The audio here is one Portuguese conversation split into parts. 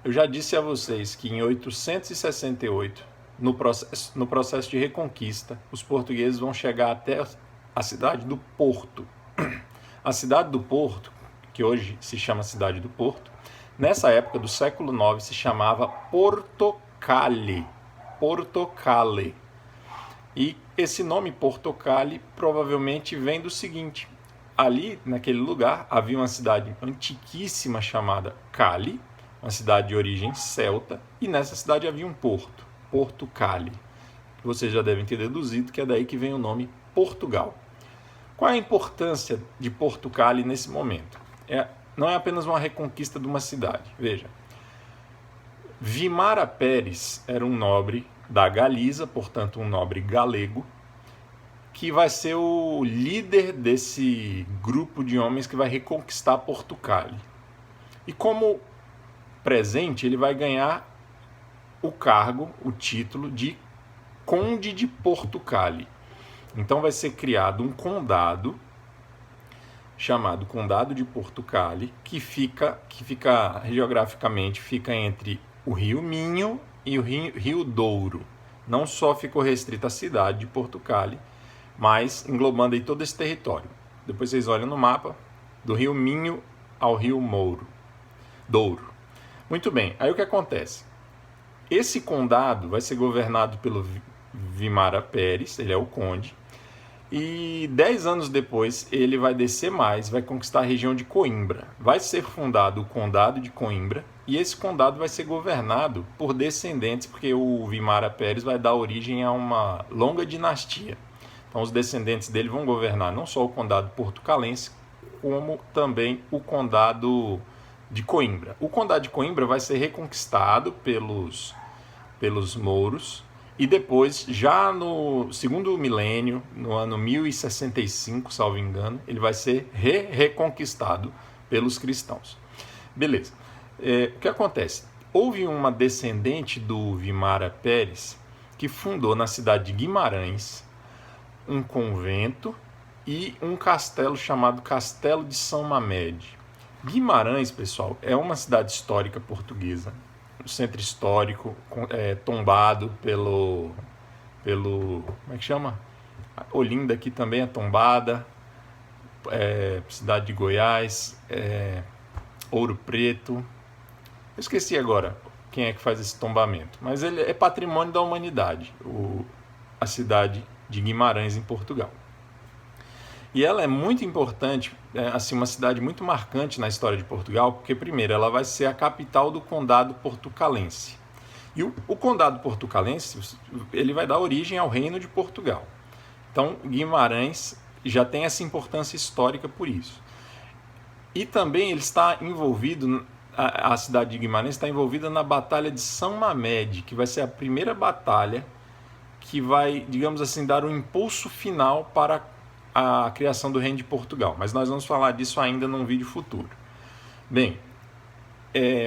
Eu já disse a vocês que em 868, no processo de reconquista, os portugueses vão chegar até a cidade do Porto. A cidade do Porto, que hoje se chama Cidade do Porto, nessa época do século IX se chamava Portocale. Portocale. E esse nome Portocale provavelmente vem do seguinte: ali, naquele lugar, havia uma cidade antiquíssima chamada Cali, uma cidade de origem celta, e nessa cidade havia um porto, Porto Cali. Vocês já devem ter deduzido que é daí que vem o nome Portugal. Qual é a importância de Porto Cali nesse momento? Não é apenas uma reconquista de uma cidade. Veja, Vimara Pérez era um nobre da Galiza, portanto um nobre galego, que vai ser o líder desse grupo de homens que vai reconquistar Portugal. E como presente, ele vai ganhar o cargo, o título de Conde de Portugal. Então vai ser criado um condado chamado Condado de Portugal, que fica geograficamente entre o Rio Minho e o Rio Douro. Não só ficou restrita à cidade de Portugal, mas englobando aí todo esse território. Depois vocês olham no mapa, do Rio Minho ao Rio Douro. Muito bem, aí o que acontece? Esse condado vai ser governado pelo Vimara Pérez, ele é o conde, e 10 anos depois ele vai descer mais, vai conquistar a região de Coimbra. Vai ser fundado o Condado de Coimbra, e esse condado vai ser governado por descendentes, porque o Vimara Pérez vai dar origem a uma longa dinastia. Então os descendentes dele vão governar não só o condado portucalense, como também o condado de Coimbra. O condado de Coimbra vai ser reconquistado pelos mouros, e depois, já no segundo milênio, no ano 1065, salvo engano, ele vai ser reconquistado pelos cristãos. Beleza. O que acontece? Houve uma descendente do Vimara Pérez que fundou na cidade de Guimarães um convento e um castelo chamado Castelo de São Mamede. Guimarães, pessoal, é uma cidade histórica portuguesa, um centro histórico tombado pelo como é que chama? Olinda aqui também é tombada, cidade de Goiás, Ouro Preto. Eu esqueci agora quem é que faz esse tombamento, mas ele é patrimônio da humanidade, a cidade de Guimarães, em Portugal. E ela é muito importante, assim, uma cidade muito marcante na história de Portugal, porque, primeiro, ela vai ser a capital do Condado Portucalense. E o Condado Portucalense, ele vai dar origem ao Reino de Portugal. Então, Guimarães já tem essa importância histórica por isso. E também ele está envolvido, a cidade de Guimarães está envolvida na Batalha de São Mamede, que vai ser a primeira batalha que vai, digamos assim, dar um impulso final para a criação do Reino de Portugal. Mas nós vamos falar disso ainda num vídeo futuro. Bem,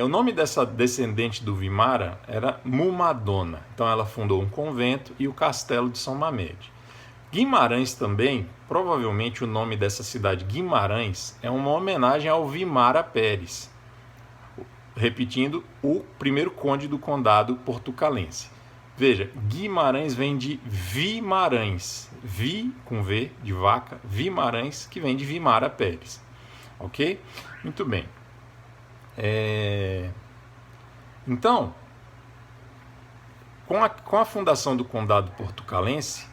o nome dessa descendente do Vimara era Mumadona. Então ela fundou um convento e o castelo de São Mamede. Guimarães também, provavelmente o nome dessa cidade Guimarães é uma homenagem ao Vimara Pérez. Repetindo, o primeiro conde do condado portucalense. Veja, Guimarães vem de Vimarães. Vi, com V, de vaca, Vimarães, que vem de Vimara Pérez. Ok? Muito bem. Então, com a fundação do Condado Portucalense,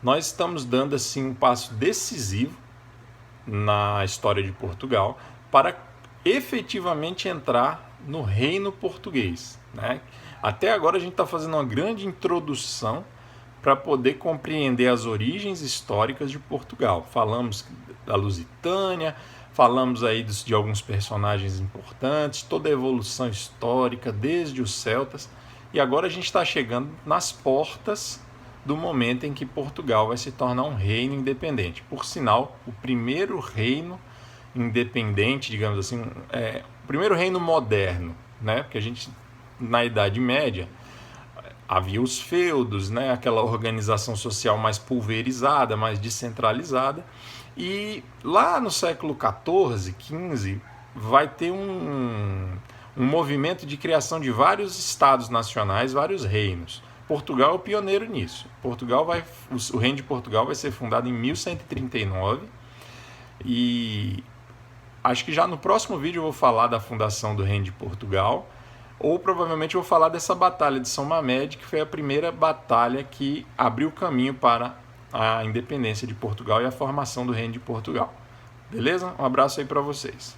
nós estamos dando assim um passo decisivo na história de Portugal para efetivamente entrar no Reino Português, né? Até agora a gente está fazendo uma grande introdução para poder compreender as origens históricas de Portugal. Falamos da Lusitânia, falamos aí de alguns personagens importantes, toda a evolução histórica, desde os celtas, e agora a gente está chegando nas portas do momento em que Portugal vai se tornar um reino independente. Por sinal, o primeiro reino independente, digamos assim, o primeiro reino moderno, né? Porque a gente, na Idade Média, havia os feudos, né? Aquela organização social mais pulverizada, mais descentralizada, e lá no século XIV, XV, vai ter um um movimento de criação de vários estados nacionais, vários reinos. Portugal é o pioneiro nisso. O Reino de Portugal vai ser fundado em 1139 e acho que já no próximo vídeo eu vou falar da fundação do Reino de Portugal, ou provavelmente eu vou falar dessa batalha de São Mamed, que foi a primeira batalha que abriu o caminho para a independência de Portugal e a formação do Reino de Portugal. Beleza? Um abraço aí para vocês.